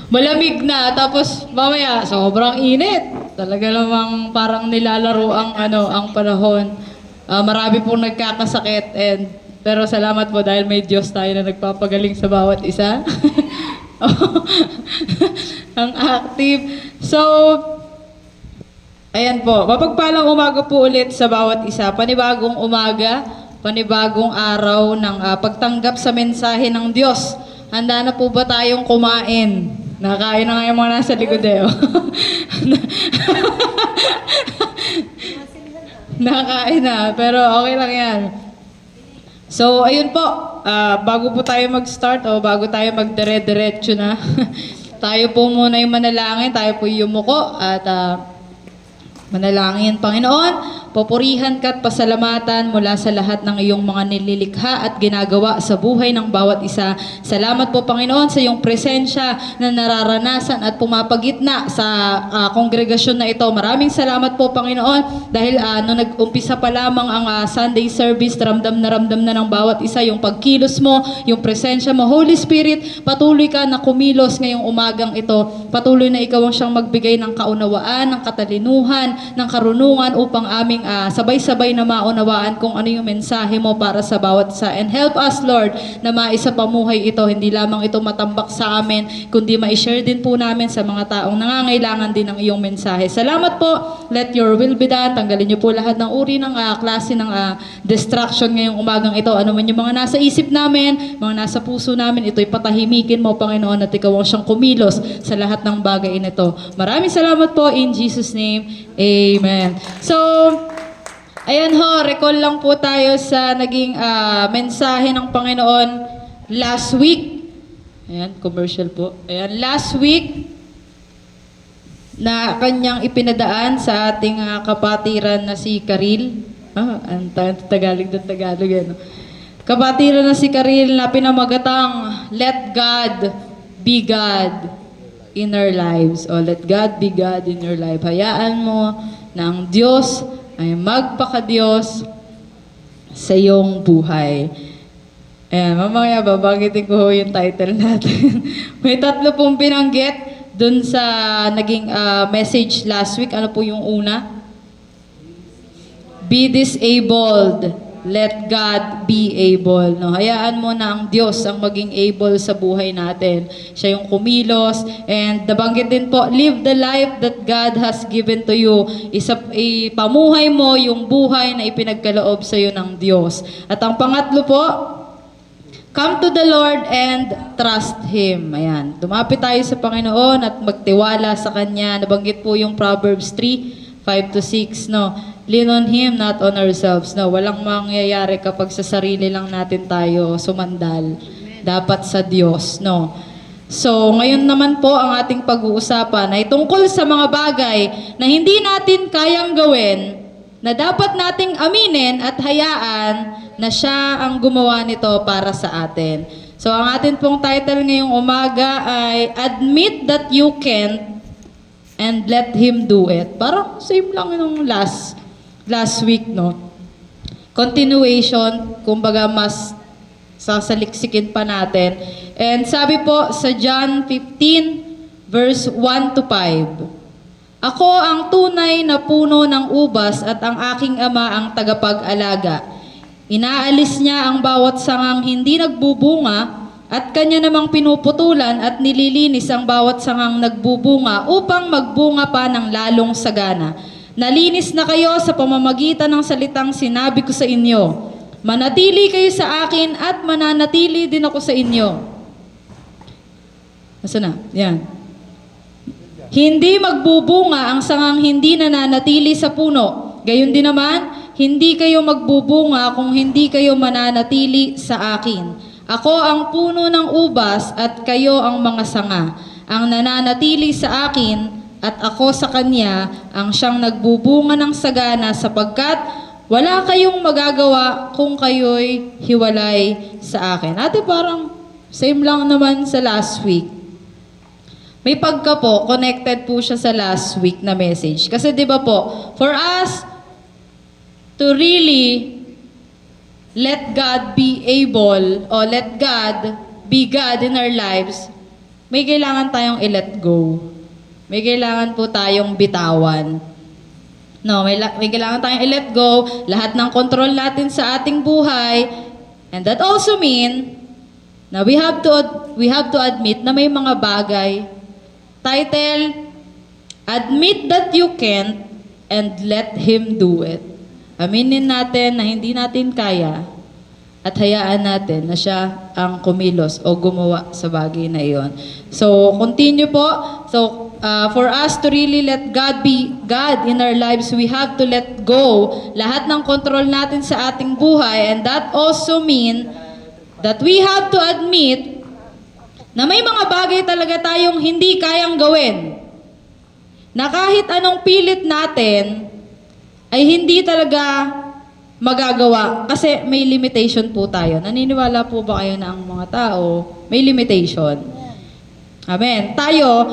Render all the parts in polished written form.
Malamig na, tapos mamaya sobrang init. Talaga namang parang nilalaro ang ang panahon. Marami pong nagkakasakit pero salamat po dahil may Diyos tayo na nagpapagaling sa bawat isa. Ang active. So, ayan po, mapagpalang umaga po ulit sa bawat isa. Panibagong umaga, panibagong araw ng pagtanggap sa mensahe ng Diyos. Handa na po ba tayong kumain? Nakain na nga yung mga nasa likod eh. Nakain na, pero okay lang yan. So, ayun po, bago po tayo mag-start o bago tayo magdire-diretso na, tayo po muna yung manalangin, tayo po yumuko at manalangin. Panginoon, papurihan ka at pasalamatan mula sa lahat ng iyong mga nililikha at ginagawa sa buhay ng bawat isa. Salamat po Panginoon sa iyong presensya na nararanasan at pumapagitna sa kongregasyon na ito. Maraming salamat po Panginoon dahil nung nag-umpisa pa lamang ang Sunday service, ramdam na ng bawat isa yung pagkilos mo, yung presensya mo. Holy Spirit, patuloy ka na kumilos ngayong umagang ito. Patuloy na ikaw ang siyang magbigay ng kaunawaan, ng katalinuhan, ng karunungan upang aming sabay-sabay na maunawaan kung ano yung mensahe mo para sa bawat isa. And help us, Lord, na maisapamuhay ito. Hindi lamang ito matambak sa amin, kundi ma-share din po namin sa mga taong nangangailangan din ng iyong mensahe. Salamat po. Let your will be done. Tanggalin niyo po lahat ng uri ng klase ng distraction ngayong umagang ito. Ano man yung mga nasa isip namin, mga nasa puso namin, ito'y patahimikin mo, Panginoon, at ikaw ang siyang kumilos sa lahat ng bagay nito. Maraming salamat po in Jesus' name. Amen. So, ayan ho, recall lang po tayo sa naging mensahe ng Panginoon last week. Ayan, commercial po. Ayan, last week na kanyang ipinadaan sa ating kapatiran na si Karil. Ang Tagalog ng Tagalog yan. Kapatiran na si Karil na pinamagatang Let God Be God in our lives. O let God be God in your life. Hayaan mo na ang Diyos ay magpaka-Diyos sa iyong buhay. Ayan, mamaya babagitin ko yung title natin. May 3 pong binanggit dun sa naging message last week. Ano po yung una? Be disabled. Let God be able. No? Hayaan mo na ang Diyos ang maging able sa buhay natin. Siya yung kumilos. And nabanggit din po, live the life that God has given to you. Ipamuhay mo yung buhay na ipinagkaloob sa iyo ng Diyos. At ang pangatlo po, come to the Lord and trust Him. Ayan. Dumapit tayo sa Panginoon at magtiwala sa Kanya. Nabanggit po yung Proverbs 3:5-6, no? Lean on Him, not on ourselves. No, walang mangyayari kapag sa sarili lang natin tayo sumandal. Dapat sa Diyos, no? So, ngayon naman po ang ating pag-uusapan ay tungkol sa mga bagay na hindi natin kayang gawin, na dapat nating aminin at hayaan na siya ang gumawa nito para sa atin. So, ang atin pong title ngayong umaga ay Admit that you can't and let Him do it. Parang same lang yung last week, no? Continuation, kumbaga mas sasaliksikin pa natin. And sabi po sa John 15, verse 1-5, Ako ang tunay na puno ng ubas at ang aking ama ang tagapag-alaga. Inaalis niya ang bawat sangang hindi nagbubunga at kanya namang pinuputulan at nililinis ang bawat sangang nagbubunga upang magbunga pa ng lalong sagana. Nalinis na kayo sa pamamagitan ng salitang sinabi ko sa inyo. Manatili kayo sa akin at mananatili din ako sa inyo. Nasaan na? Yan. Hindi magbubunga ang sangang hindi nananatili sa puno. Gayon din naman, hindi kayo magbubunga kung hindi kayo mananatili sa akin. Ako ang puno ng ubas at kayo ang mga sanga. Ang nananatili sa akin at ako sa kanya ang siyang nagbubunga ng sagana sapagkat wala kayong magagawa kung kayo'y hiwalay sa akin. Ate, parang same lang naman sa last week. May pagka po, connected po siya sa last week na message. Kasi di ba po, for us to really let God be able, or let God be God in our lives, may kailangan tayong i-let go. May kailangan po tayong bitawan. No, may kailangan tayong i-let go lahat ng control natin sa ating buhay. And that also mean na we have to admit na may mga bagay. Title, Admit that you can't and let Him do it. Aminin natin na hindi natin kaya at hayaan natin na siya ang kumilos o gumawa sa bagay na iyon. So, continue po. So, for us to really let God be God in our lives, we have to let go lahat ng control natin sa ating buhay. And that also mean that we have to admit na may mga bagay talaga tayong hindi kayang gawin. Na kahit anong pilit natin, ay hindi talaga magagawa. Kasi may limitation po tayo. Naniniwala po ba kayo na ang mga tao may limitation? Amen. Tayo,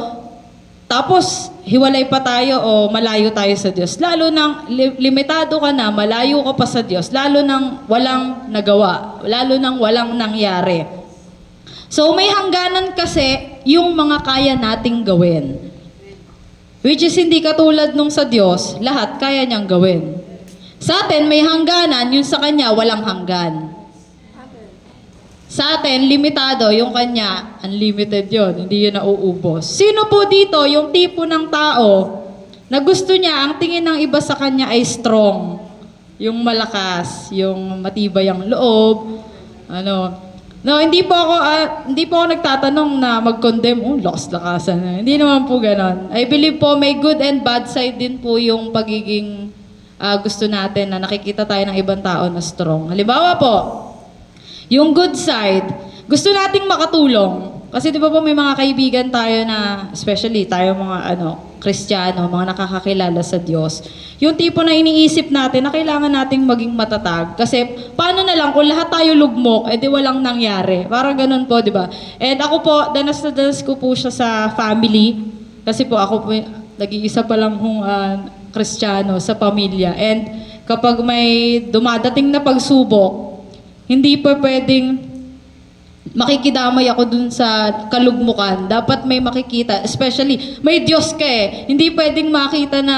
tapos hiwalay pa tayo o malayo tayo sa Diyos. Lalo nang limitado ka na, malayo ka pa sa Diyos. Lalo nang walang nagawa. Lalo nang walang nangyari. So may hangganan kasi yung mga kaya nating gawin. Which is hindi katulad nung sa Diyos, lahat kaya niyang gawin. Sa atin, may hangganan, yun sa Kanya, walang hanggan. Sa atin, limitado, yung Kanya, unlimited yun, hindi yun nauubos. Sino po dito, yung tipo ng tao, na gusto niya, ang tingin ng iba sa Kanya ay strong. Yung malakas, yung matibay ang loob, No, hindi po ako nagtatanong na mag-condemn, lakas-lakasan. Hindi naman po ganon. I believe po may good and bad side din po yung pagiging gusto natin na nakikita tayo ng ibang tao na strong. Halimbawa po, yung good side, gusto nating makatulong. Kasi di ba po may mga kaibigan tayo na, especially tayo mga Kristiyano, mga nakakakilala sa Diyos. Yung tipo na iniisip natin na kailangan nating maging matatag. Kasi paano na lang kung lahat tayo lugmok, edi walang nangyari. Parang ganun po, di ba? And ako po, danas na danas ko po siya sa family. Kasi po ako po, nag-iisa pa lang hong Kristiyano sa pamilya. And kapag may dumadating na pagsubok, hindi pa pwedeng makikidamay ako dun sa kalugmukan. Dapat may makikita. Especially, may Diyos ka eh. Hindi pwedeng makita na,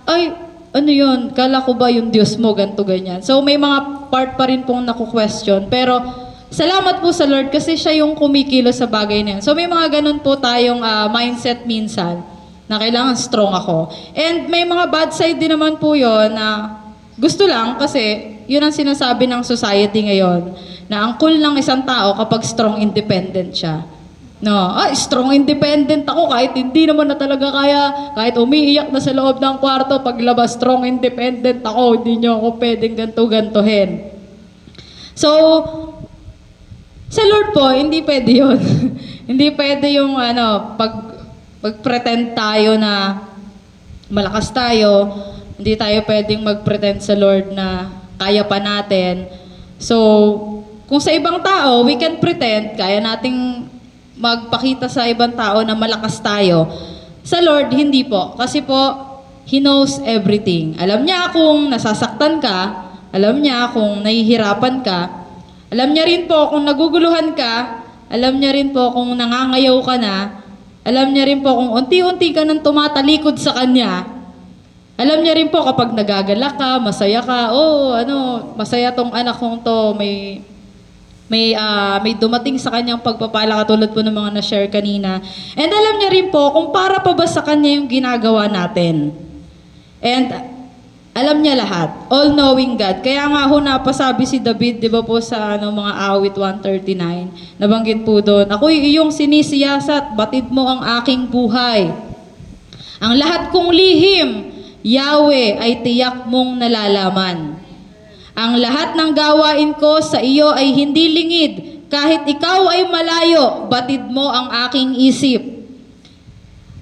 ay, ano yun? Kala ko ba yung Diyos mo? Ganto ganyan. So, may mga part pa rin pong naku-question. Pero, salamat po sa Lord kasi siya yung kumikilos sa bagay na yun. So, may mga ganun po tayong mindset minsan na kailangan strong ako. And may mga bad side din naman po yun na gusto lang kasi yun ang sinasabi ng society ngayon na ang cool ng isang tao kapag strong independent siya. No, strong independent ako kahit hindi naman na talaga kaya, kahit umiiyak na sa loob ng kwarto, paglabas strong independent ako, hindi niyo ako pwedeng ganto-gantohin. So, sa Lord po, hindi pwede yun. Hindi pwede yung pag-pretend tayo na malakas tayo, hindi tayo pwedeng mag-pretend sa Lord na kaya pa natin. So, kung sa ibang tao, we can pretend, kaya nating magpakita sa ibang tao na malakas tayo. Sa Lord, hindi po. Kasi po, He knows everything. Alam niya kung nasasaktan ka, alam niya kung nahihirapan ka, alam niya rin po kung naguguluhan ka, alam niya rin po kung nangangayaw ka na, alam niya rin po kung unti-unti ka nang tumatalikod sa Kanya. Alam niya rin po kapag nagagalak ka, masaya ka, masaya tong anak kong to, may dumating sa kanyang pagpapala katulad po ng mga na-share kanina. And alam niya rin po kung para pa ba sa kanya yung ginagawa natin. And alam niya lahat. All-knowing God. Kaya nga ho napasabi si David, di ba po sa mga awit 139, nabanggit po doon, ako'y iyong sinisiyasat, batid mo ang aking buhay. Ang lahat kong lihim, Yahweh, ay tiyak mong nalalaman. Ang lahat ng gawain ko sa iyo ay hindi lingid. Kahit ikaw ay malayo, batid mo ang aking isip.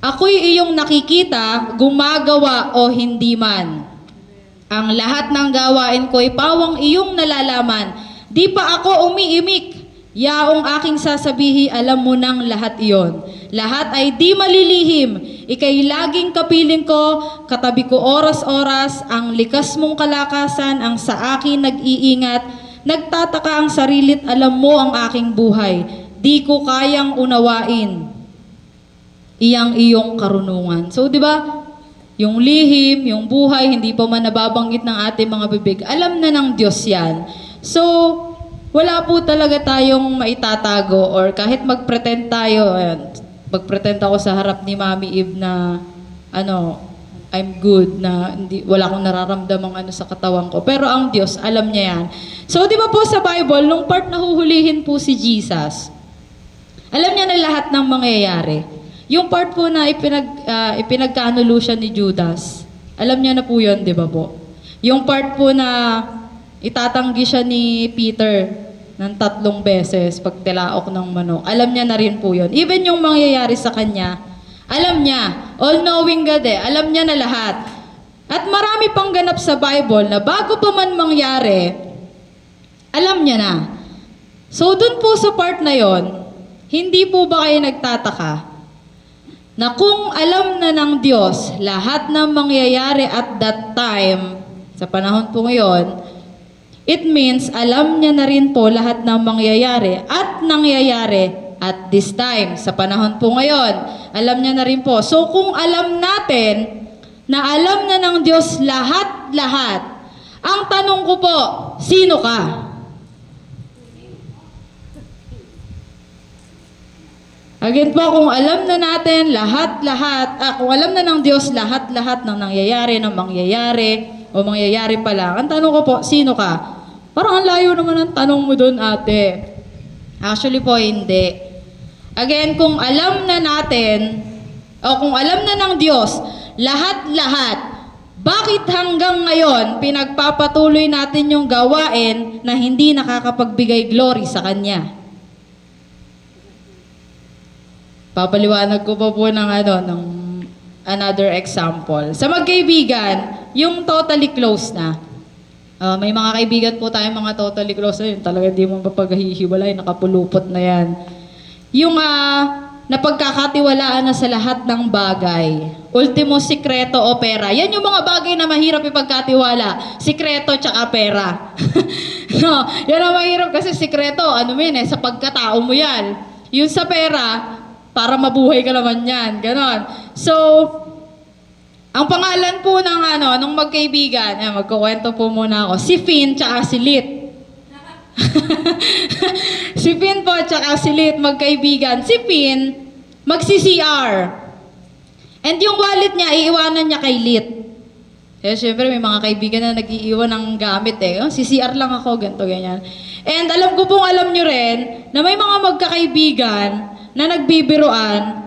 Ako'y iyong nakikita, gumagawa o hindi man. Ang lahat ng gawain ko ay pawang iyong nalalaman. Di pa ako umiimik. Yaong aking sasabihi, alam mo nang lahat iyon. Lahat ay di malilihim. Ika'y laging kapiling ko, katabi ko oras-oras, ang likas mong kalakasan, ang sa akin nag-iingat, nagtataka ang sarilit, alam mo ang aking buhay. Di ko kayang unawain. iyang iyong karunungan. So, di ba? Yung lihim, yung buhay, hindi pa man nababanggit ng ating mga bibig, alam na ng Diyos yan. So, wala po talaga tayong maitatago or kahit mag-pretend tayo, ayan, mag-pretend ako sa harap ni Mami Eve na, I'm good, na wala akong nararamdamang sa katawan ko. Pero ang Diyos, alam niya yan. So, di ba po sa Bible, nung part na huhulihin po si Jesus, alam niya na lahat ng mangyayari. Yung part po na ipinagkanulo siya ni Judas, alam niya na po yun, di ba po? Yung part po na itatanggi siya ni Peter ng 3 beses pag tilaok ng manok, alam niya na rin po yun. Even yung mangyayari sa kanya, alam niya. All-knowing God alam niya na lahat. At marami pang ganap sa Bible na bago pa man mangyari, alam niya na. So, dun po sa part na yon, hindi po ba kayo nagtataka na kung alam na ng Diyos lahat ng mangyayari at that time, sa panahon po ngayon, it means alam niya na rin po lahat ng mangyayari at nangyayari at this time, sa panahon po ngayon. Alam niya na rin po. So kung alam natin na alam na ng Diyos lahat-lahat, ang tanong ko po, sino ka? Again po, kung alam na natin lahat-lahat, kung alam na ng Diyos lahat-lahat ng nangyayari, ng mangyayari, o mangyayari pa lang, ang tanong ko po, sino ka? Parang ang layo naman ang tanong mo doon, ate. Actually po, hindi. Again, kung alam na natin, o kung alam na ng Diyos lahat-lahat, bakit hanggang ngayon pinagpapatuloy natin yung gawain na hindi nakakapagbigay glory sa Kanya? Papaliwanag ko pa po ng another example. Sa magkaibigan, yung totally close na. May mga kaibigan po tayong mga totally close na yun. Talaga hindi mo mapaghihiwalay, nakapulupot na yan. Yung napagkakatiwalaan na sa lahat ng bagay. Ultimo, sikreto o pera. Yan yung mga bagay na mahirap ipagkatiwala. Sikreto tsaka pera. No, yan ang mahirap kasi sikreto, sa pagkatao mo yan. Yung sa pera, para mabuhay ka naman yan. Ganon. So, ang pangalan po ng nung magkaibigan, magkukwento po muna ako, si Finn tsaka si Lit. Si Finn po tsaka si Lit, magkaibigan. Si Finn, magsi-CR. And yung wallet niya, iiwanan niya kay Lit. Eh, syempre, may mga kaibigan na nag-iiwan ng gamit si CR lang ako, ganito, ganyan. And alam ko pong alam nyo rin, na may mga magkakaibigan na nagbibiruan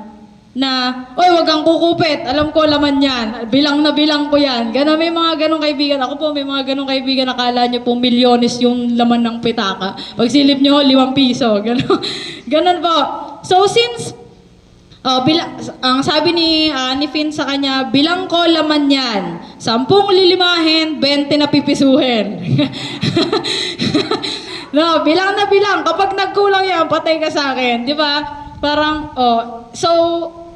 na, oy, wag kang kukupit, alam ko laman yan, bilang na bilang ko yan. Gana, may mga ganong kaibigan. Ako po, may mga ganong kaibigan, akala nyo pong milyones yung laman ng pitaka. Pag silip nyo, 5 piso. Ganon po. So, since, ang sabi ni Finn sa kanya, bilang ko laman yan, 10 lilimahin, 20 na pipisuhin. No, bilang na bilang. Kapag nagkulang yan, patay ka sa akin. Di ba? Parang, so,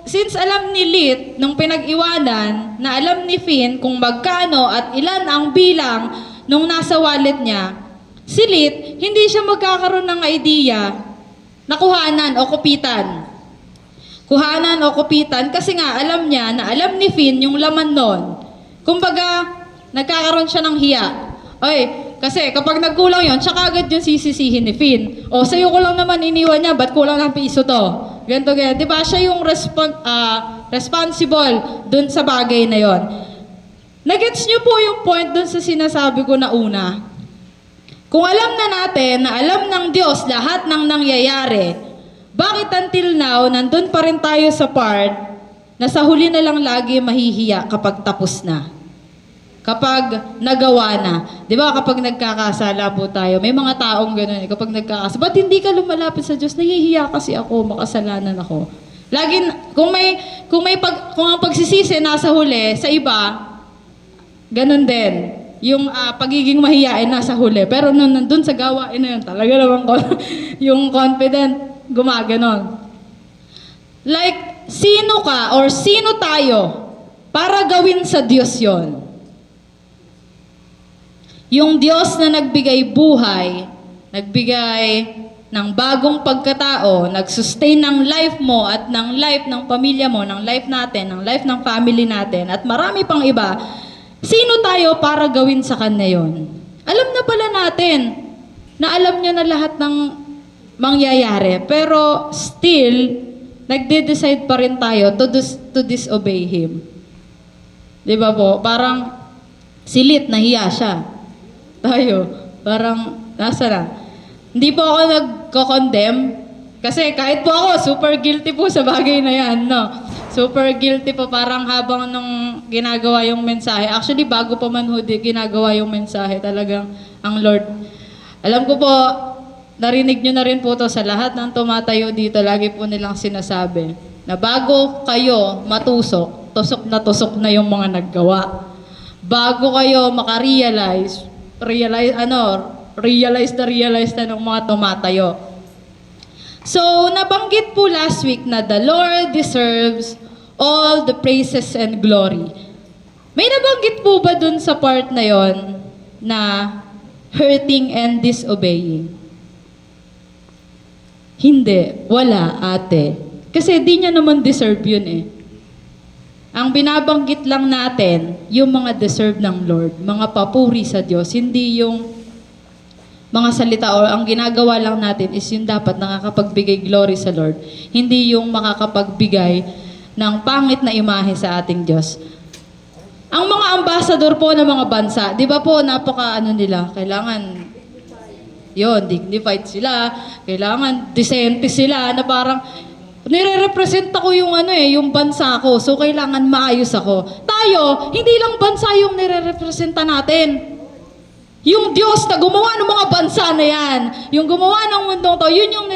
since alam ni Lit, nung pinag-iwanan, na alam ni Finn kung magkano at ilan ang bilang nung nasa wallet niya, si Lit, hindi siya magkakaroon ng idea na kuhanan o kupitan. Kuhanan o kupitan kasi nga alam niya na alam ni Finn yung laman nun. Kumbaga, nagkakaroon siya ng hiya. Oy, kasi kapag nagkulang yon, tsaka agad yung sisisihin ni Finn. O, sa'yo ko lang naman iniwan niya, ba't kulang ng piso to? Ganto, ganyan. Di ba siya yung responsible dun sa bagay na yon? Nagets niyo po yung point dun sa sinasabi ko na una. Kung alam na natin na alam ng Diyos lahat ng nangyayari, bakit until now, nandun pa rin tayo sa part na sa huli na lang lagi mahihiya kapag tapos na? Kapag nagawa na. Di ba kapag nagkakasala po tayo, may mga taong gano'n, kapag nagkakasala, ba't hindi ka lumalapit sa Diyos? Nahihiya kasi ako, makasalanan ako. Laging, kung ang pagsisisi nasa huli, sa iba, gano'n din. Yung pagiging mahiyain nasa huli. Pero nandun sa gawain na yun, talaga naman ko, yung confident, gumaganon. Like, sino ka or sino tayo para gawin sa Diyos yon? Yung Diyos na nagbigay buhay, nagbigay ng bagong pagkatao, nag-sustain ng life mo at ng life ng pamilya mo, ng life natin, ng life ng family natin, at marami pang iba, sino tayo para gawin sa Kanya yon? Alam na pala natin na alam niya na lahat ng mangyayari, pero still, nagde-decide pa rin tayo to disobey Him. Di ba po? Parang silit, nahiya siya. Tayo, parang nasa na. Hindi po ako nagko-condemn kasi kahit po ako, super guilty po sa bagay na yan, no? Super guilty po parang habang nung ginagawa yung mensahe. Actually, bago pa man ginagawa yung mensahe, talagang ang Lord. Alam ko po, narinig nyo na rin po to sa lahat ng tumatayo dito, lagi po nilang sinasabi na bago kayo matusok, tusok na yung mga naggawa. Bago kayo makarealize, realize na ng mga tumatayo. So, nabanggit po last week na the Lord deserves all the praises and glory. May nabanggit po ba dun sa part na yon na hurting and disobeying? Hindi. Wala, ate. Kasi di niya naman deserve yun eh. Ang binabanggit lang natin, yung mga deserve ng Lord, mga papuri sa Diyos, hindi yung mga salita o ang ginagawa lang natin is yung dapat nakakapagbigay glory sa Lord. Hindi yung makakapagbigay ng pangit na imahe sa ating Diyos. Ang mga ambassador po ng mga bansa, di ba po nila, kailangan dignified sila, kailangan decente sila, na parang nire-represent ako yung bansa ko, so kailangan maayos ako. Tayo, hindi lang bansa yung nire-representa natin. Yung Diyos na gumawa ng mga bansa na yan, yung gumawa ng mundong to, yun yung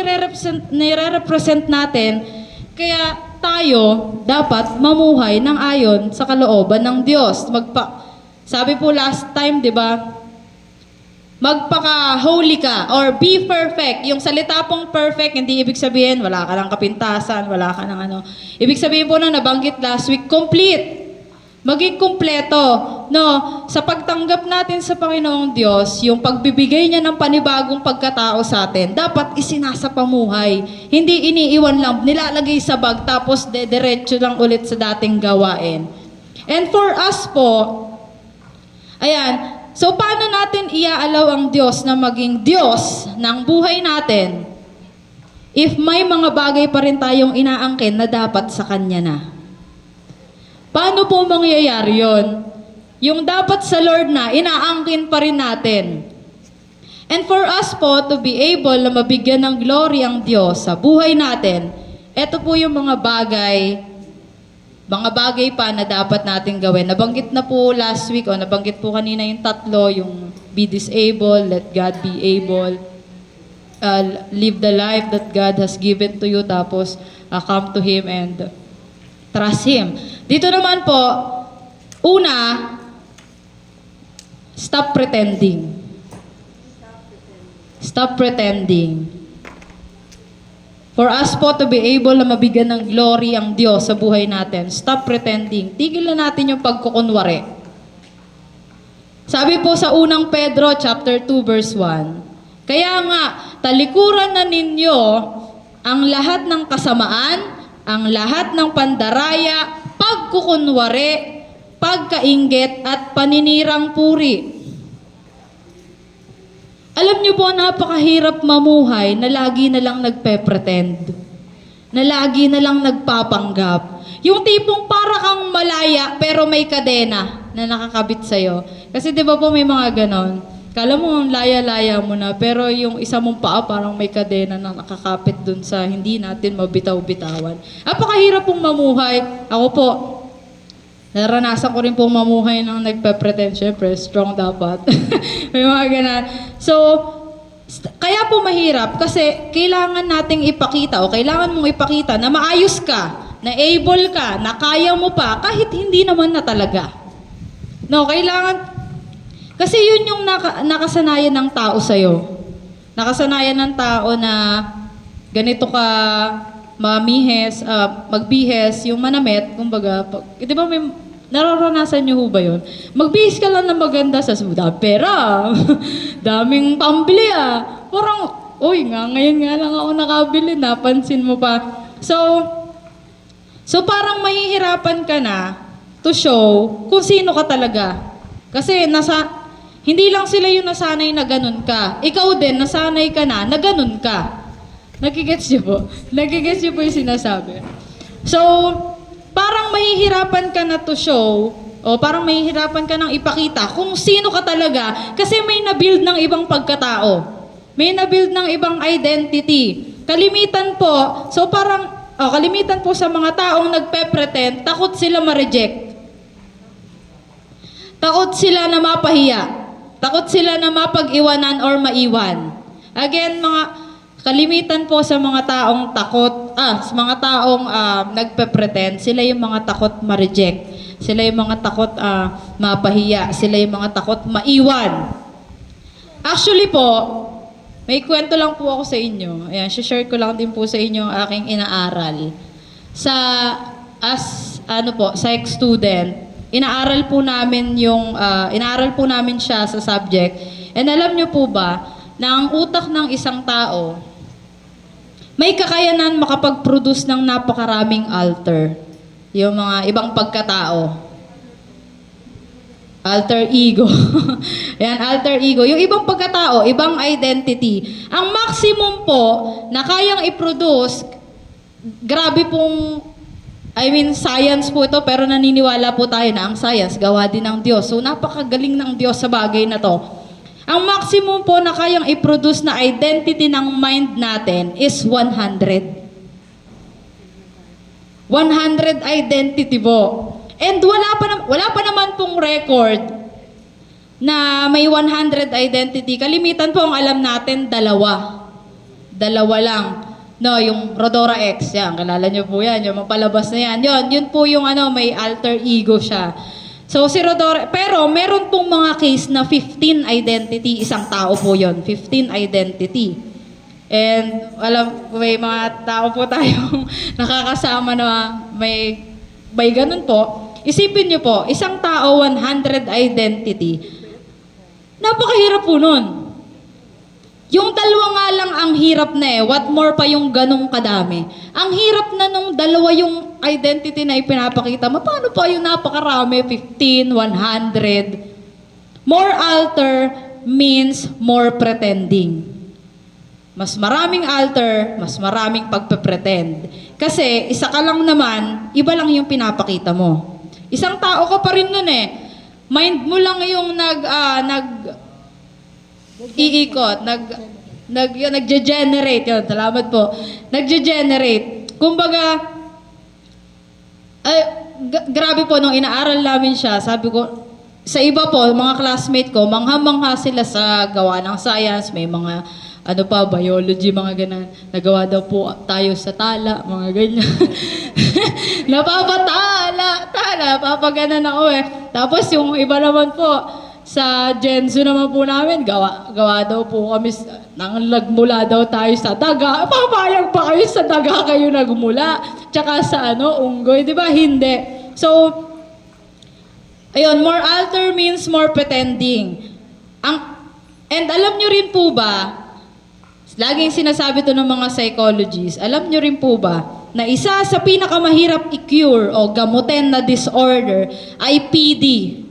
nire-represent natin. Kaya tayo dapat mamuhay ng ayon sa kalooban ng Diyos. Sabi po last time, di ba? Magpaka-holy ka or be perfect. Yung salita pong perfect, hindi ibig sabihin wala ka ng kapintasan, wala ka ng ano. Ibig sabihin po na nabanggit last week, complete. Maging kumpleto, no? Sa pagtanggap natin sa Panginoong Diyos, yung pagbibigay niya ng panibagong pagkatao sa atin, dapat isinasapamuhay. Hindi iniiwan lang, nilalagay sa bag, tapos diretso lang ulit sa dating gawain. And for us po, ayan, so paano natin iaalaw ang Diyos na maging Diyos ng buhay natin if may mga bagay pa rin tayong inaangkin na dapat sa Kanya na? Paano po mangyayari yun? Yung dapat sa Lord na, inaangkin pa rin natin. And for us po, to be able na mabigyan ng glory ang Diyos sa buhay natin, ito po yung mga bagay pa na dapat natin gawin. Nabanggit na po last week, nabanggit po kanina yung tatlo, yung be disabled, let God be able, live the life that God has given to you, tapos come to Him and trust Him. Dito naman po, una, stop pretending. Stop pretending. For us po to be able na mabigyan ng glory ang Diyos sa buhay natin, stop pretending. Tigil na natin yung pagkukunwari. Sabi po sa unang Pedro chapter 2 verse 1, kaya nga, talikuran na ninyo ang lahat ng kasamaan, ang lahat ng pandaraya, pagkukunwari, pagkainggit, at paninirang puri. Alam niyo po, napakahirap mamuhay na lagi na lang nagpe-pretend. Na lagi na lang nagpapanggap. Yung tipong para kang malaya pero may kadena na nakakabit sa'yo. Kasi di ba po may mga ganon? Kala mo, laya-laya mo na, pero yung isa mong paa parang may kadena na nakakapit dun sa hindi natin mabitaw-bitawan. Napakahirap pong mamuhay. Ako po, naranasan ko rin pong mamuhay ng nagpe-pretend. Siyempre, strong dapat. May mga ganon. So, kaya po mahirap kasi kailangan nating ipakita o kailangan mong ipakita na maayos ka, na able ka, na kaya mo pa, kahit hindi naman na talaga. No, kailangan. Kasi yun yung nakasanayan ng tao sa'yo. Nakasanayan ng tao na ganito ka magbihes, yung manamit, kumbaga, di ba may, nararanasan nyo ho ba yun? Magbihis ka lang na maganda sa pera, daming pambili Parang, Uy nga, ngayon nga lang ako nakabili, napansin mo pa. So parang mahihirapan ka na to show kung sino ka talaga. Kasi hindi lang sila yung nasanay na ganun ka. Ikaw din, nasanay ka na ganun ka. Nagigets niyo po? Nagigets niyo po yung sinasabi? So, parang mahihirapan ka na to show, o parang mahihirapan ka nang ipakita kung sino ka talaga kasi may na-build ng ibang pagkatao. May na-build ng ibang identity. Kalimitan po, so parang, kalimitan po sa mga taong nagpe-pretend, takot sila ma-reject. Takot sila na mapahiya. Takot sila na mapag-iwanan or maiwan. Again, kalimitan po sa mga taong sa mga taong nagpe-pretend, sila yung mga takot ma-reject. Sila yung mga takot mapahiya. Sila yung mga takot maiwan. Actually po, may kwento lang po ako sa inyo. Ayan, share ko lang din po sa inyo ang aking inaaral. Sa ex-student, inaaral po namin siya sa subject. And alam niyo po ba, na ang utak ng isang tao, may kakayanan makapag-produce ng napakaraming alter. Yung mga ibang pagkatao. Alter ego. Yan, alter ego. Yung ibang pagkatao, ibang identity. Ang maximum po na kayang i-produce, grabe pong, science po ito, pero naniniwala po tayo na ang science, gawa din ng Diyos. So, napakagaling ng Diyos sa bagay na to. Ang maximum po na kayang i-produce na identity ng mind natin is 100. 100 identity po. And wala pa naman pong record na may 100 identity. Kalimitan po ang alam natin, dalawa. Dalawa lang. No, yung Rodora X, yan, kilala nyo po yan, yung mapalabas na yan. Yun po yung may alter ego siya. So si Rodora, pero meron pong mga case na 15 identity, isang tao po yon, 15 identity. And may mga tao po tayong nakakasama na may ganun po. Isipin nyo po, isang tao, 100 identity. Napakahirap po nun. Yung dalawa nga lang ang hirap na what more pa yung ganong kadami. Ang hirap na nung dalawa yung identity na ipinapakita mo, paano pa yung napakarami, 15, 100? More alter means more pretending. Mas maraming alter, mas maraming pagpe-pretend. Kasi isa ka lang naman, iba lang yung pinapakita mo. Isang tao ka pa rin nun eh. Mind mo lang yung iikot, nagge-generate. Yun, salamat po. Nagge-generate. Kumbaga, grabe po, nung inaaral namin siya, sabi ko, sa iba po, mga classmate ko, mangha-mangha sila sa gawa ng science, may mga biology, mga ganun. Nagawa daw po tayo sa tala, mga ganyan. Napapaganan ako eh. Tapos yung iba naman po, sa Genzo naman po namin, gawa daw po kami, nagmula daw tayo sa daga. Papayag pa kayo sa daga kayo nagmula. Tsaka sa unggoy, di ba? Hindi. So, ayun, more alter means more pretending. And alam nyo rin po ba, laging sinasabi to ng mga psychologists, alam nyo rin po ba, na isa sa pinakamahirap i-cure o gamutin na disorder ay PD.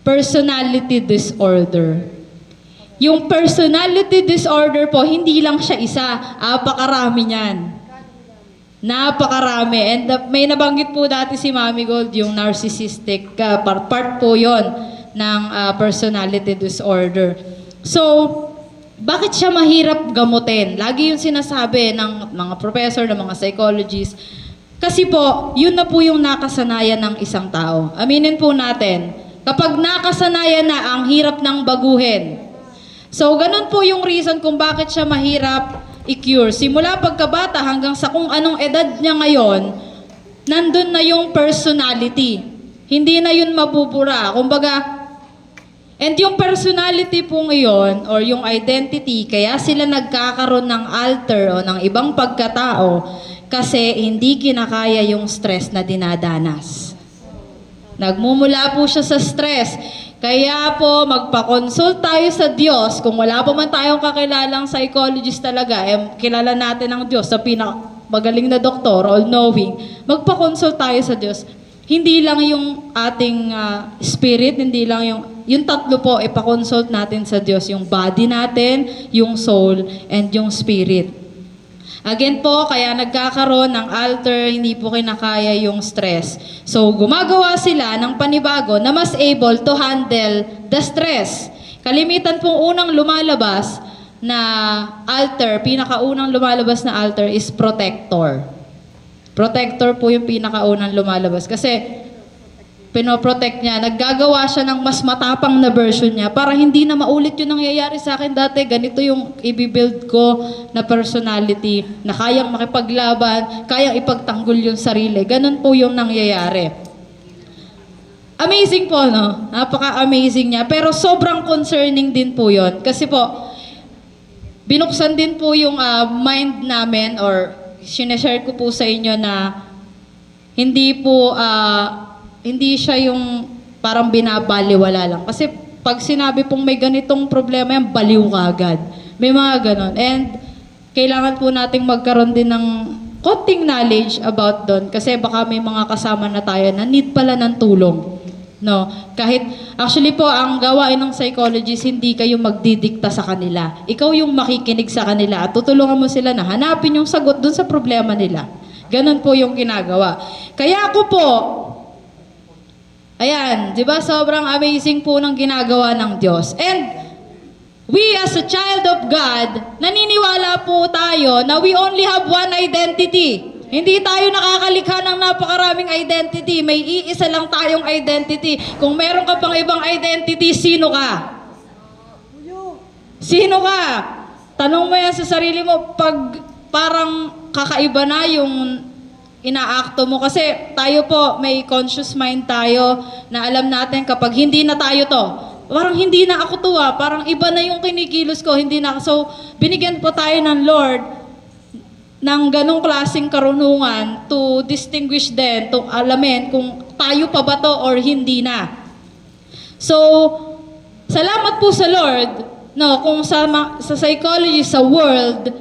Personality disorder. Yung personality disorder po, hindi lang siya isa, apakarami niyan. Napakarami. And may nabanggit po dati si Mami Gold, yung narcissistic, part po yon ng personality disorder. So, bakit siya mahirap gamutin? Lagi yung sinasabi ng mga professor, ng mga psychologists. Kasi po, yun na po yung nakasanayan ng isang tao. Aminin po natin, kapag nakasanayan na, ang hirap ng baguhin. So, ganun po yung reason kung bakit siya mahirap i-cure. Simula pagkabata hanggang sa kung anong edad niya ngayon, nandun na yung personality. Hindi na yun mabubura. Kumbaga, and yung personality po ngayon, or yung identity, kaya sila nagkakaroon ng alter o ng ibang pagkatao kasi hindi kinakaya yung stress na dinadanas. Nagmumula po siya sa stress. Kaya po, magpa-consult tayo sa Diyos. Kung wala pa man tayong kakilalang psychologist talaga, kilala natin ang Diyos sa pinakamagaling na doktor, all-knowing, magpa-consult tayo sa Diyos. Hindi lang yung ating spirit, hindi lang yung tatlo po, ipa-consult natin sa Diyos. Yung body natin, yung soul, and yung spirit. Again po, kaya nagkakaroon ng alter, hindi po kinakaya yung stress. So, gumagawa sila ng panibago na mas able to handle the stress. Kalimitan pong unang lumalabas na alter, pinakaunang lumalabas na alter is protector. Protector po yung pinakaunang lumalabas. Kasi, pinoprotect niya, naggagawa siya ng mas matapang na version niya para hindi na maulit yung nangyayari sa akin dati. Ganito yung i-build ko na personality na kayang makipaglaban, kayang ipagtanggol yung sarili. Ganun po yung nangyayari. Amazing po, no? Napaka-amazing niya. Pero sobrang concerning din po yun. Kasi po, binuksan din po yung mind namin or sineshare ko po sa inyo na hindi siya yung parang binabaliwala lang. Kasi pag sinabi pong may ganitong problema yan, baliw ka agad. May mga ganon. And kailangan po nating magkaroon din ng konting knowledge about doon. Kasi baka may mga kasama na tayo na need pala ng tulong. No? Kahit, actually po, ang gawain ng psychologist, hindi kayo magdidikta sa kanila. Ikaw yung makikinig sa kanila at tutulungan mo sila na hanapin yung sagot doon sa problema nila. Ganon po yung ginagawa. Kaya ako po, ayan, di ba sobrang amazing po ng ginagawa ng Diyos. And we as a child of God, naniniwala po tayo na we only have one identity. Hindi tayo nakakalikha ng napakaraming identity. May iisa lang tayong identity. Kung meron ka pang ibang identity, sino ka? Sino ka? Tanong mo yan sa sarili mo pag parang kakaiba na yung inaakto mo. Kasi tayo po, may conscious mind tayo na alam natin kapag hindi na tayo to, parang hindi na ako to parang iba na yung kinikilos ko, hindi na. So, binigyan po tayo ng Lord ng ganong klaseng karunungan to distinguish din, to alamin kung tayo pa ba to or hindi na. So, salamat po sa Lord, no, kung sa psychology, sa world,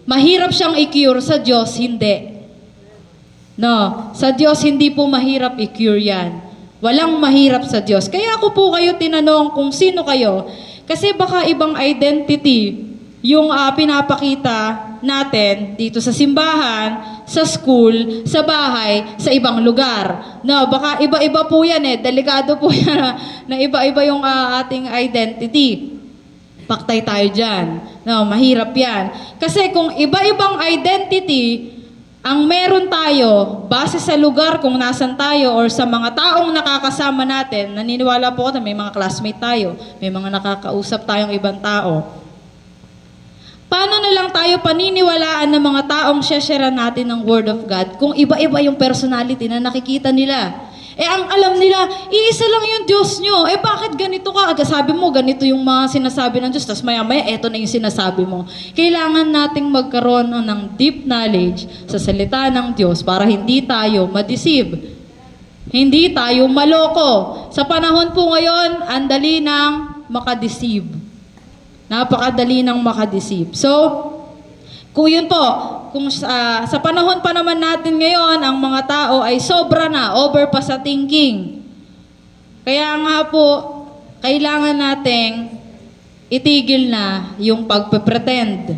mahirap siyang i-cure, sa Diyos, hindi. No, sa Diyos hindi po mahirap i-cure yan. Walang mahirap sa Diyos. Kaya ako po kayo tinanong kung sino kayo. Kasi baka ibang identity yung pinapakita natin dito sa simbahan, sa school, sa bahay, sa ibang lugar. No, baka iba-iba po yan delikado po yan na iba-iba yung ating identity. Paktay tayo dyan. No, mahirap yan. Kasi kung iba-ibang identity ang meron tayo, base sa lugar kung nasan tayo or sa mga taong nakakasama natin, naniniwala po ako na may mga classmate tayo, may mga nakakausap tayong ibang tao. Paano na lang tayo paniniwalaan ng mga taong share natin ng Word of God kung iba-iba yung personality na nakikita nila? Ang alam nila, iisa lang yung Diyos nyo. Bakit ganito ka? Sabi mo, ganito yung mga sinasabi ng Diyos. Tapos maya-maya, eto na yung sinasabi mo. Kailangan nating magkaroon ng deep knowledge sa salita ng Diyos para hindi tayo ma-deceive. Hindi tayo maloko. Sa panahon po ngayon, ang dali ng makadeceive. Napakadali ng makadeceive. So, kung yun po, kung sa panahon pa naman natin ngayon, ang mga tao ay sobra na, over pa sa thinking. Kaya nga po, kailangan nating itigil na yung pagpe-pretend.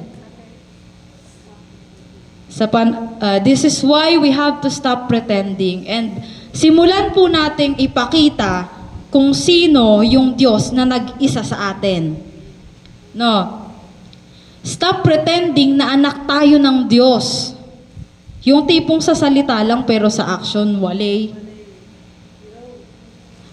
This is why we have to stop pretending. And simulan po nating ipakita kung sino yung Diyos na nag-isa sa atin. No. Stop pretending na anak tayo ng Diyos. Yung tipong sa salita lang pero sa action, wale.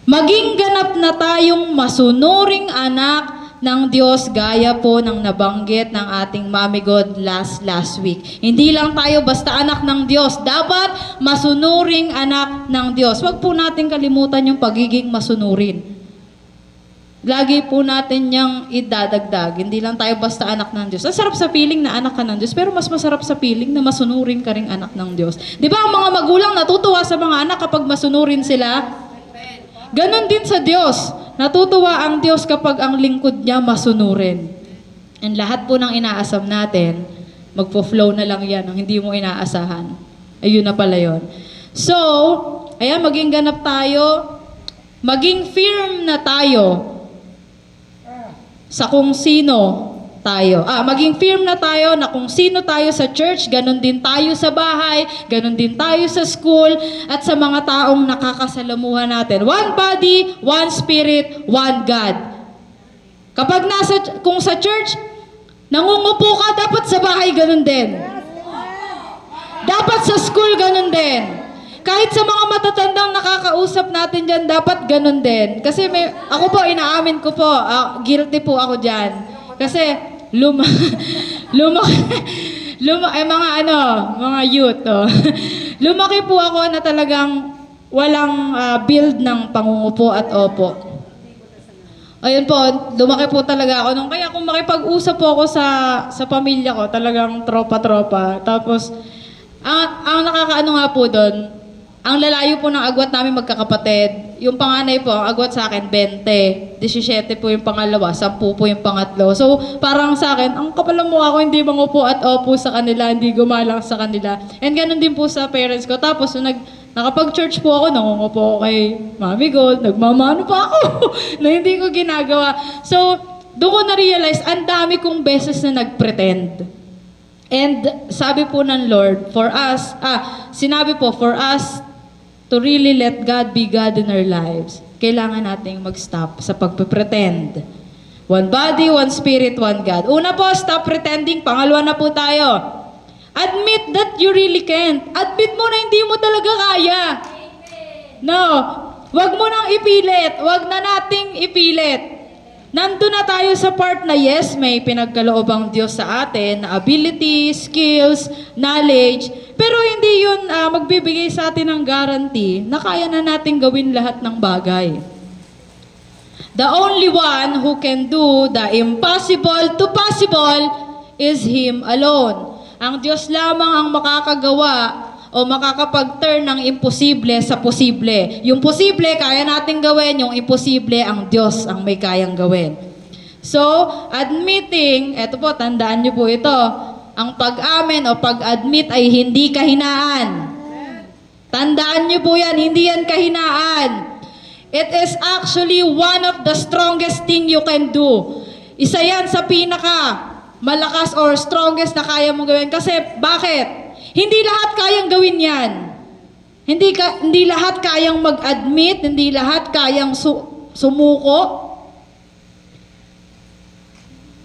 Maging ganap na tayong masunuring anak ng Diyos gaya po ng nabanggit ng ating Mommy God last week. Hindi lang tayo basta anak ng Diyos. Dapat masunuring anak ng Diyos. Huwag po natin kalimutan yung pagiging masunurin. Lagi po natin niyang idadagdag. Hindi lang tayo basta anak ng Diyos. Ang sarap sa feeling na anak ka ng Diyos, pero mas masarap sa feeling na masunurin ka ring anak ng Diyos. Di ba ang mga magulang natutuwa sa mga anak kapag masunurin sila? Ganon din sa Diyos. natutuwa ang Diyos kapag ang lingkod niya masunurin. And lahat po ng inaasam natin, magpo-flow na lang yan ang hindi mo inaasahan. Ayun na pala yun. So, ayan, maging ganap tayo, maging firm na tayo sa kung sino tayo. Maging firm na tayo na kung sino tayo sa church, ganun din tayo sa bahay, ganun din tayo sa school, at sa mga taong nakakasalamuhan natin. One body, one spirit, one God. Kung sa church, nangungupo ka, dapat sa bahay ganun din. Dapat sa school ganun din. Kahit sa mga matatandang nakakausap natin dyan, dapat ganun din. Kasi ako po, inaamin ko po, guilty po ako dyan. Kasi mga youth, lumaki po ako na talagang walang build ng pangungupo at opo. Ayun po, lumaki po talaga ako. Kaya kung makipag-usap po ako sa pamilya ko, talagang tropa-tropa. Tapos, ang nakakaano nga po doon, ang lalayo po ng agwat namin magkakapatid. Yung panganay po, ang agwat sa akin, 20. 17 po yung pangalawa, 10 po yung pangatlo. So, parang sa akin, ang kapal ng mukha ko, hindi mangupo at opo sa kanila, hindi gumalang sa kanila. And ganun din po sa parents ko. Tapos, nakapag-church po ako, nangungupo ako kay Mami Gold, nagmamano pa ako na hindi ko ginagawa. So, doon ko na-realize, ang dami kong beses na nag-pretend. And sabi po ng Lord, sinabi po, for us to really let God be God in our lives, kailangan nating mag-stop sa pagpe-pretend. One body, one spirit, one God. Una po, stop pretending. Pangalawa na po tayo. Admit that you really can't. Admit mo na hindi mo talaga kaya. No. Wag mo nang ipilit. Wag na nating ipilit. Nandun na tayo sa part na yes, may pinagkaloobang Diyos sa atin, na ability, skills, knowledge, pero hindi yun magbibigay sa atin ng guarantee na kaya na natin gawin lahat ng bagay. The only one who can do the impossible to possible is Him alone. Ang Diyos lamang ang makakagawa o makakapag-turn ng imposible sa posible. Yung posible, kaya natin gawin. Yung imposible, ang Diyos ang may kayang gawin. So, admitting, eto po, tandaan niyo po ito, ang pag-amin o pag-admit ay hindi kahinaan. Tandaan niyo po yan, hindi yan kahinaan. It is actually one of the strongest thing you can do. Isa yan sa pinaka malakas or strongest na kaya mong gawin. Kasi, bakit? Hindi lahat kayang gawin yan. Hindi lahat kayang mag-admit, hindi lahat kayang sumuko.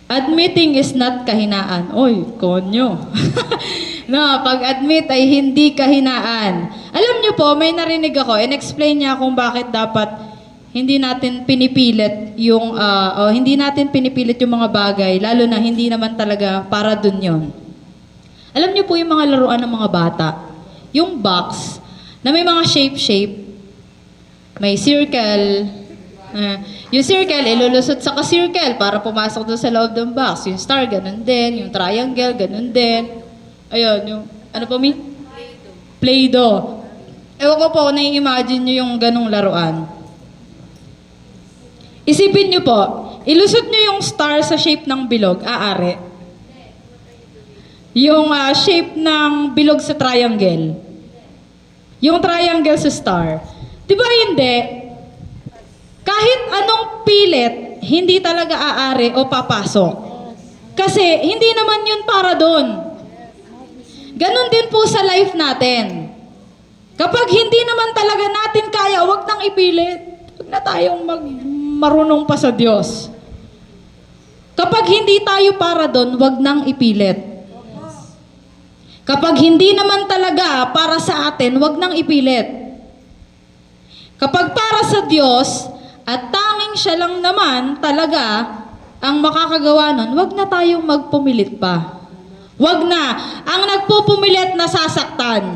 Admitting is not kahinaan. Oy, konyo. No, pag-admit ay hindi kahinaan. Alam niyo po, may narinig ako, in-explain niya kung bakit dapat hindi natin pinipilit yung mga bagay, lalo na hindi naman talaga para dun yon. Alam niyo po yung mga laruan ng mga bata, yung box na may mga shape, may circle, yung circle, ilulusot sa ka-circle para pumasok doon sa loob ng box. Yung star, ganun din. Yung triangle, ganun din. Ayun, yung, ano po, Play-Doh. Ewan ko po, nai-imagine nyo yung ganung laruan. Isipin nyo po, ilusot nyo yung star sa shape ng bilog, aare. Yung shape ng bilog sa triangle. Yung triangle sa star. Di ba hindi? Kahit anong pilit, hindi talaga aare o papasok. Kasi hindi naman yun para doon. Ganon din po sa life natin. Kapag hindi naman talaga natin kaya, huwag nang ipilit. Huwag na tayong marunong pa sa Diyos. Kapag hindi tayo para doon, huwag nang ipilit. Kapag hindi naman talaga para sa atin, huwag nang ipilit. Kapag para sa Diyos, at tanging siya lang naman talaga ang makakagawa nun, huwag na tayong magpumilit pa. Huwag na. Ang nagpupumilit nasasaktan.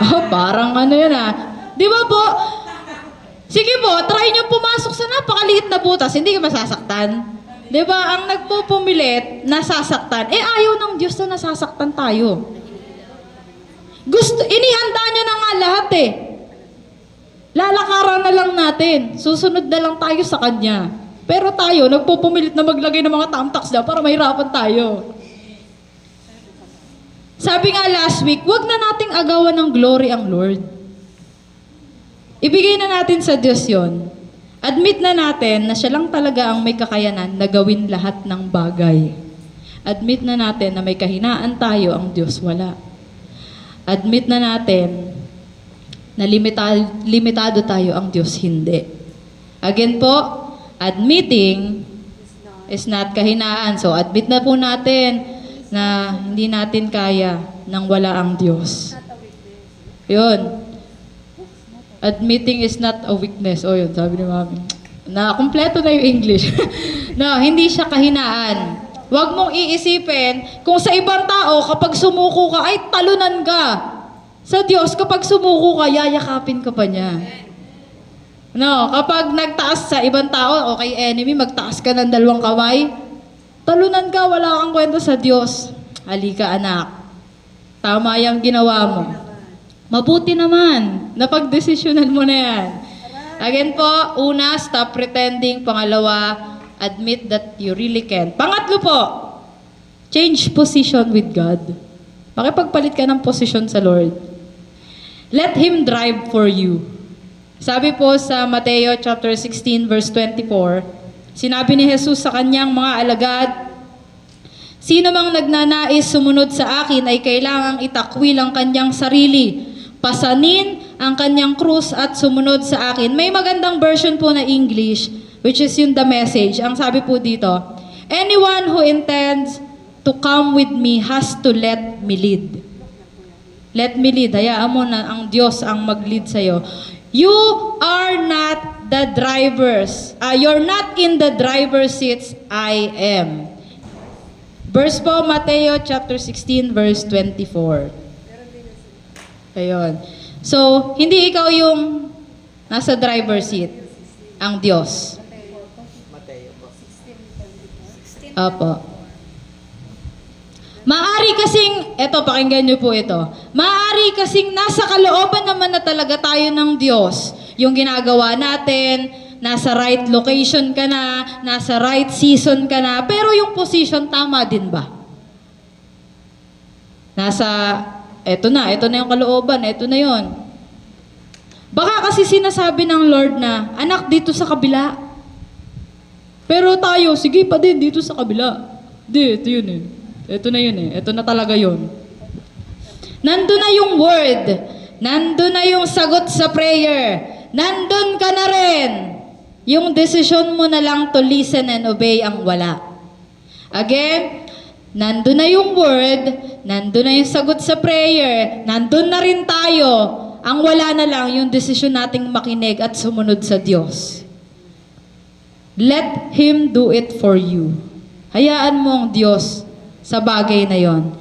Oh, parang ano yun Di ba po? Sige po, try nyo pumasok sa napakaliit na butas, hindi ka masasaktan. Di ba? Ang nagpupumilit, nasasaktan. Ayaw ng Diyos na nasasaktan tayo. Inihanda niya na nga lahat Lalakaran na lang natin. Susunod na lang tayo sa Kanya. Pero tayo, nagpupumilit na maglagay ng mga tamtaks na para mahirapan tayo. Sabi nga last week, wag na nating agawan ng glory ang Lord. Ibigay na natin sa Diyos yon. Admit na natin na siya lang talaga ang may kakayanan na gawin lahat ng bagay. Admit na natin na may kahinaan tayo, ang Diyos wala. Admit na natin na limitado tayo, ang Diyos hindi. Again po, admitting is not kahinaan. So admit na po natin na hindi natin kaya nang wala ang Diyos. Yun. Admitting is not a weakness. O yun, sabi ni Mami. Na, kumpleto na yung English. No, hindi siya kahinaan. Huwag mong iisipin kung sa ibang tao, kapag sumuko ka, ay talunan ka. Sa Diyos, kapag sumuko ka, yayakapin ka pa niya. No, kapag nagtaas sa ibang tao o kay enemy, magtaas ka ng 2 kamay, talunan ka, wala kang kwento sa Diyos. Halika anak, tama yung ginawa mo. Mabuti naman, napagdesisyonan mo na yan. Again po, una, stop pretending. Pangalawa, admit that you really can. Pangatlo po, change position with God. Makipagpalit ka ng posisyon sa Lord. Let Him drive for you. Sabi po sa Mateo chapter 16 verse 24, sinabi ni Jesus sa kanyang mga alagad, sino mang nagnanais sumunod sa akin ay kailangang itakwil ang kanyang sarili, pasanin ang kanyang krus at sumunod sa akin. May magandang version po na English, which is yung The Message. Ang sabi po dito, anyone who intends to come with me has to let me lead. Let me lead. Hayaan mo na ang Diyos ang mag-lead sa'yo. You are not the drivers. You're not in the driver's seats, I am. Verse po, Mateo chapter 16, verse 24. Ayun. So, hindi ikaw yung nasa driver's seat. Ang Diyos. Apo. Maari kasing, eto, pakinggan niyo po ito. Maari kasing nasa kalooban naman na talaga tayo ng Diyos. Yung ginagawa natin, nasa right location ka na, nasa right season ka na, pero yung position, tama din ba? Eto na yung kalooban, eto na yon. Baka kasi sinasabi ng Lord na, anak, dito sa kabila. Pero tayo, sige pa din, dito sa kabila. Di, ito yun eh. Ito na yun eh. Ito na talaga yun. Nandun na yung word. Nandun na yung sagot sa prayer. Nandun ka na rin. Yung decision mo na lang to listen and obey ang wala. Again, nandun na yung word, nandun na yung sagot sa prayer, nandun na rin tayo. Ang wala na lang yung desisyon nating makinig at sumunod sa Diyos. Let Him do it for you. Hayaan mo ang Diyos sa bagay na yon.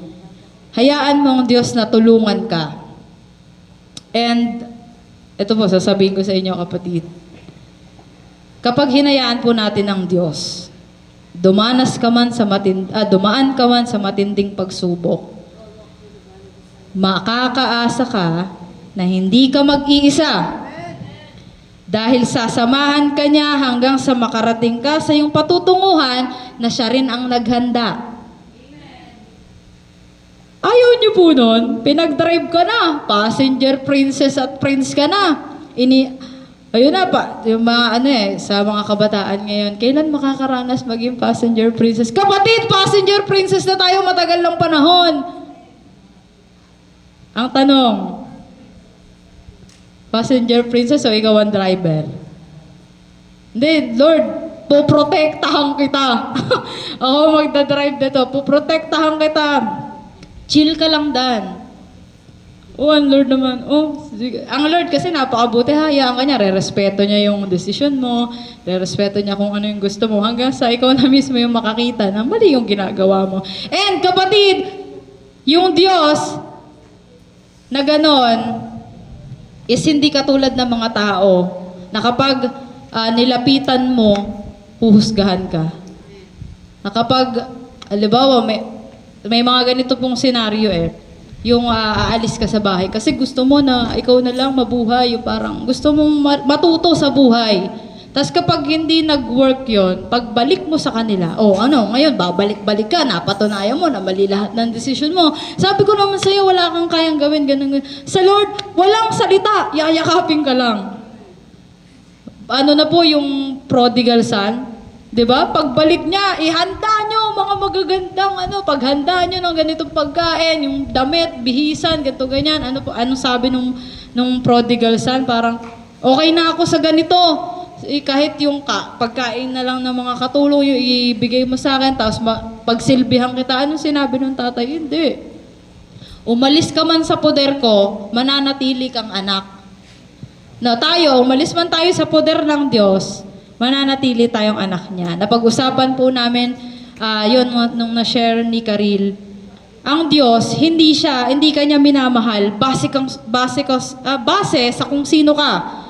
Hayaan mo ang Diyos na tulungan ka. And, ito po, sasabihin ko sa inyo kapatid. Kapag hinayaan po natin ang Diyos, dumaan ka man sa matinding pagsubok, makakaasa ka na hindi ka mag-iisa. Dahil sasamahan ka niya hanggang sa makarating ka sa iyong patutunguhan na siya rin ang naghanda. Ayaw niyo po nun, pinag-drive ka na, passenger princess at prince ka na. Ayun na pa, yung mga sa mga kabataan ngayon, kailan makakaranas maging passenger princess? Kapatid, passenger princess na tayo matagal ng panahon. Ang tanong, passenger princess o ikaw ang driver? Hindi, Lord, poprotektahan kita. Ako magdadrive dito, poprotektahan kita. Chill ka lang dan. Ang Lord naman, ang Lord kasi napakabuti, hayaan ka niya, re-respeto niya yung decision mo, re-respeto niya kung ano yung gusto mo, hanggang sa ikaw na mismo yung makakita na mali yung ginagawa mo. And kapatid, yung Diyos na ganon, is hindi katulad ng mga tao na kapag nilapitan mo, huhusgahan ka. Na kapag, halimbawa, may mga ganito pong senaryo yung aalis ka sa bahay kasi gusto mo na ikaw na lang mabuhay, yung parang gusto mong matuto sa buhay. Tapos kapag hindi nag-work yon, pagbalik mo sa kanila, ngayon, babalik-balik ka, napatunayan mo na mali lahat ng decision mo. Sabi ko naman sa'yo, wala kang kayang gawin, ganun. Sa Lord, walang salita, yayakapin ka lang. Ano na po yung prodigal son? 'Di ba? Pagbalik niya, ihanda nyo mga magagandang paghanda nyo ng ganitong pagkain, yung damit, bihisan, ganito ganyan. Anong sabi nung prodigal son? Parang okay na ako sa ganito. Kahit yung pagkain na lang ng mga katulong yung ibigay mo sa akin, tapos pagsilbihan kita. Anong sinabi ng tatay? Hindi. Umalis ka man sa poder ko, mananatili kang anak. No, umalis man tayo sa poder ng Diyos, mananatili tayong anak niya. Napag-usapan po namin, yun nung na-share ni Karil, ang Diyos, hindi kanya minamahal base sa kung sino ka.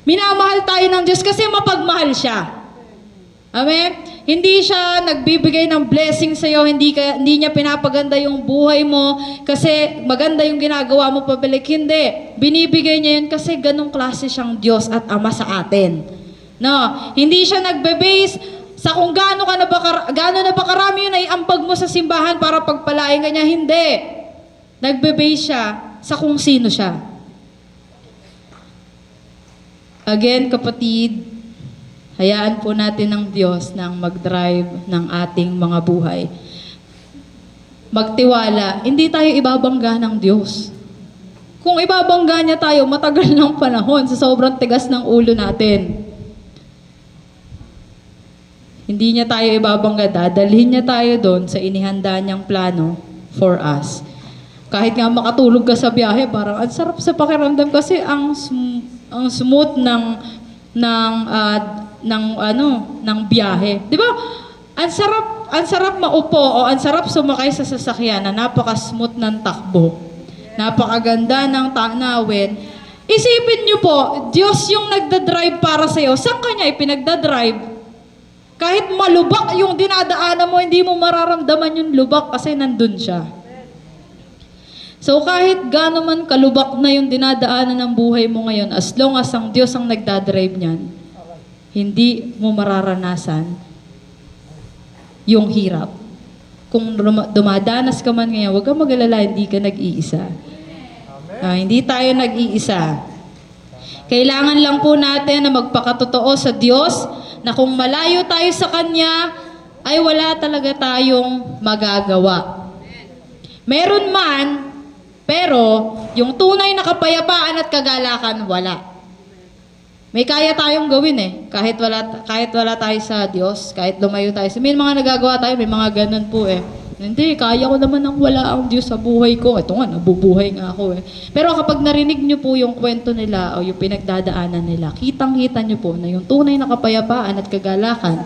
Minamahal tayo ng Diyos kasi mapagmahal siya. Amen? Hindi siya nagbibigay ng blessing sa'yo, hindi niya pinapaganda yung buhay mo kasi maganda yung ginagawa mo pabalik. Hindi. Binibigay niya yun kasi ganong klase siyang Diyos at Ama sa atin. No, hindi siya nagbe-base sa kung gaano na ba karami yun ay ambag mo sa simbahan para pagpalain ka niya. Hindi. Nagbe-base siya sa kung sino siya. Again, kapatid, hayaan po natin ng Diyos nang mag-drive ng ating mga buhay. Magtiwala, hindi tayo ibabangga ng Diyos. Kung ibabangga niya tayo, matagal ng panahon sa sobrang tigas ng ulo natin. Hindi niya tayo ibabangga, dadalhin niya tayo doon sa inihanda niyang plano for us. Kahit nga makatulog ka sa biyahe, parang ang sarap sa pakiramdam kasi ang smooth ng biyahe. 'Di ba? Ang sarap maupo o ang sarap sumakay sa sasakyan na napaka-smooth ng takbo. Napakaganda ng tanawin. Isipin niyo po, Diyos yung nagda-drive para sa iyo. Saan kanya ipinagda-drive? Kahit malubak yung dinadaanan mo, hindi mo mararamdaman yung lubak kasi nandun siya. So kahit gaano man kalubak na yung dinadaanan ng buhay mo ngayon, as long as ang Diyos ang nagdadrive niyan, hindi mo mararanasan yung hirap. Kung dumadanas ka man ngayon, huwag kang mag-alala, hindi ka nag-iisa. Hindi tayo nag-iisa. Kailangan lang po natin na magpakatotoo sa Diyos na kung malayo tayo sa Kanya, ay wala talaga tayong magagawa. Meron man, pero yung tunay na kapayapaan at kagalakan, wala. May kaya tayong gawin kahit wala tayo sa Diyos, kahit lumayo tayo. May mga nagagawa tayo, may mga ganun po Hindi, kaya ko naman ang wala ang Diyos sa buhay ko. Ito nga, nabubuhay nga ako Pero kapag narinig nyo po yung kwento nila o yung pinagdadaanan nila, kitang-kita nyo po na yung tunay na kapayapaan at kagalakan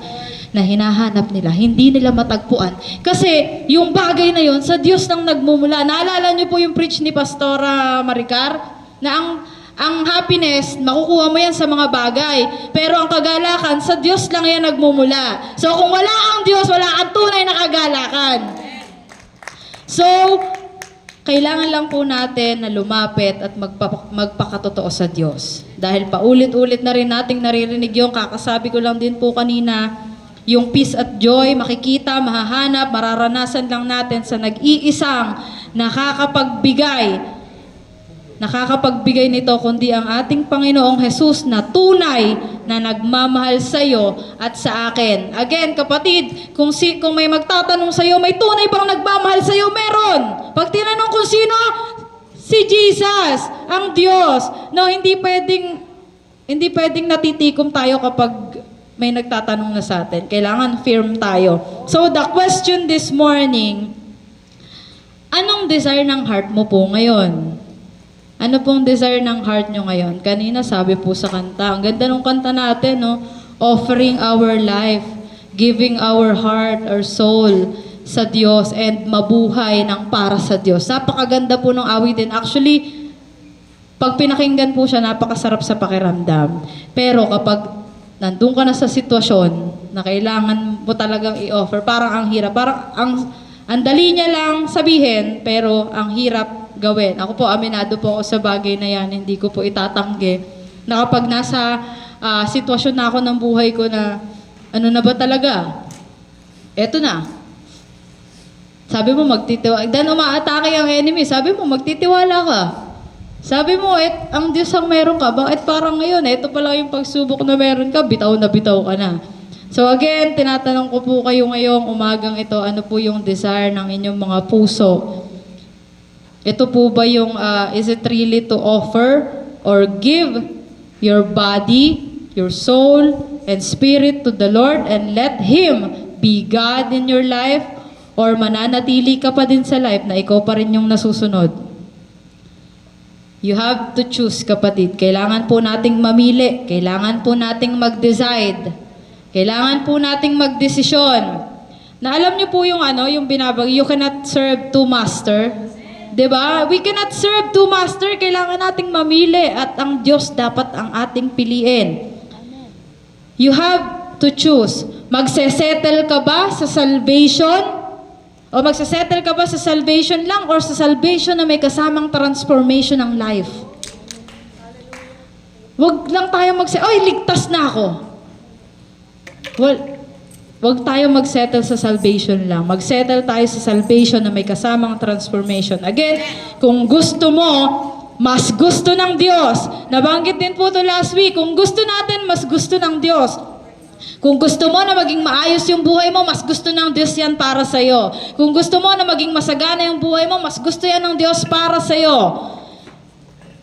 na hinahanap nila, hindi nila matagpuan. Kasi yung bagay na yun, sa Diyos nang nagmumula. Naalala nyo po yung preach ni Pastora Maricar? Na ang happiness, makukuha mo yan sa mga bagay. Pero ang kagalakan, sa Diyos lang yan nagmumula. So kung wala ang Diyos, wala kang tunay na kagalakan. So, kailangan lang po natin na lumapit at magpakatotoo sa Diyos. Dahil paulit-ulit na rin nating naririnig yung kakasabi ko lang din po kanina, yung peace at joy, makikita, mahahanap, mararanasan lang natin sa nag-iisang nakakapagbigay nito kundi ang ating Panginoong Jesus na tunay na nagmamahal sa iyo at sa akin. Again, kapatid, kung may magtatanong sa iyo, may tunay bang nagmamahal sa iyo? Meron. Pag tinanong kung sino, si Jesus, ang Diyos. No, hindi pwedeng natitikom tayo kapag may nagtatanong na sa atin. Kailangan firm tayo. So the question this morning, anong desire ng heart mo po ngayon? Ano pong desire ng heart nyo ngayon? Kanina sabi po sa kanta, ang ganda ng kanta natin, no? Offering our life, giving our heart, our soul sa Diyos, and mabuhay ng para sa Diyos. Napakaganda po ng awitin. Actually, pag pinakinggan po siya, napakasarap sa pakiramdam. Pero kapag nandun ka na sa sitwasyon na kailangan mo talagang i-offer, parang ang hirap. Parang ang dali niya lang sabihin, pero ang hirap gawin. Ako po, aminado po ako sa bagay na yan. Hindi ko po itatanggi na kapag nasa sitwasyon na ako ng buhay ko na ano na ba talaga? Eto na. Sabi mo magtitiwala. Dan umaatake ang enemy. Sabi mo magtitiwala ka. Sabi mo, ang Diyos ang meron ka. Bakit parang ngayon, ito pala yung pagsubok na meron ka, bitaw ka na. So again, tinatanong ko po kayo ngayong umagang ito, ano po yung desire ng inyong mga puso? Ito po ba yung, is it really to offer or give your body, your soul, and spirit to the Lord and let Him be God in your life? Or mananatili ka pa din sa life na ikaw pa rin yung nasusunod? You have to choose, kapatid. Kailangan po nating mamili. Kailangan po nating mag-decide. Kailangan po nating magdesisyon. Na alam niyo po yung yung you cannot serve two master. 'Di ba? We cannot serve two master. Kailangan nating mamili at ang Diyos dapat ang ating piliin. You have to choose. Magsesettle ka ba sa salvation? O magsasettle ka ba sa salvation lang or sa salvation na may kasamang transformation ng life? Wag lang tayo ligtas na ako. Well, wag tayo magsettle sa salvation lang. Magsettle tayo sa salvation na may kasamang transformation. Again, kung gusto mo, mas gusto ng Diyos. Nabanggit din po ito last week. Kung gusto natin, mas gusto ng Diyos. Kung gusto mo na maging maayos yung buhay mo, mas gusto ng Diyos yan para sa'yo. Kung gusto mo na maging masagana yung buhay mo, mas gusto yan ng Diyos para sa'yo.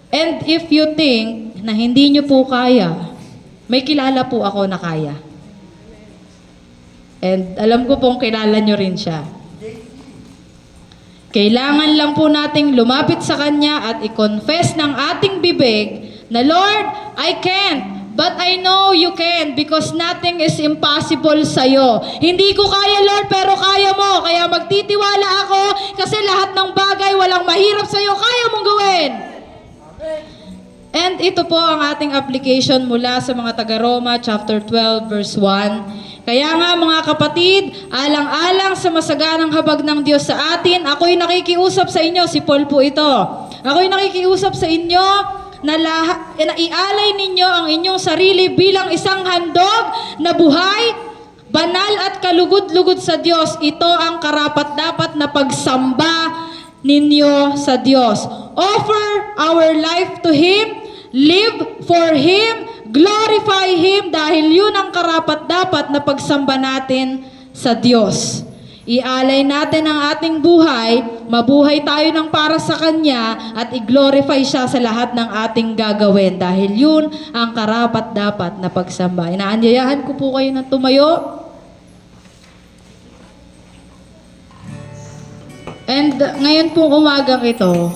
And if you think na hindi nyo po kaya, may kilala po ako na kaya. And alam ko pong kilala nyo rin siya. Kailangan lang po nating lumapit sa Kanya at i-confess ng ating bibig na, Lord, I can't. But I know you can because nothing is impossible sa'yo. Hindi ko kaya, Lord, pero kaya mo. Kaya magtitiwala ako kasi lahat ng bagay walang mahirap sa'yo. Kaya mong gawin. And ito po ang ating application mula sa mga taga-Roma, chapter 12, verse 1. Kaya nga mga kapatid, alang-alang sa masaganang habag ng Diyos sa atin, ako'y nakikiusap sa inyo, si Paul po ito. Ako'y nakikiusap sa inyo na ialay ninyo ang inyong sarili bilang isang handog na buhay, banal at kalugod-lugod sa Diyos. Ito ang karapat-dapat na pagsamba ninyo sa Diyos. Offer our life to Him, live for Him, glorify Him dahil yun ang karapat-dapat na pagsamba natin sa Diyos. Ialay natin ang ating buhay, mabuhay tayo ng para sa Kanya at i-glorify siya sa lahat ng ating gagawin dahil yun ang karapat-dapat na pagsamba. Inaanyayahan ko po kayo na tumayo. And ngayon pong umagang ito,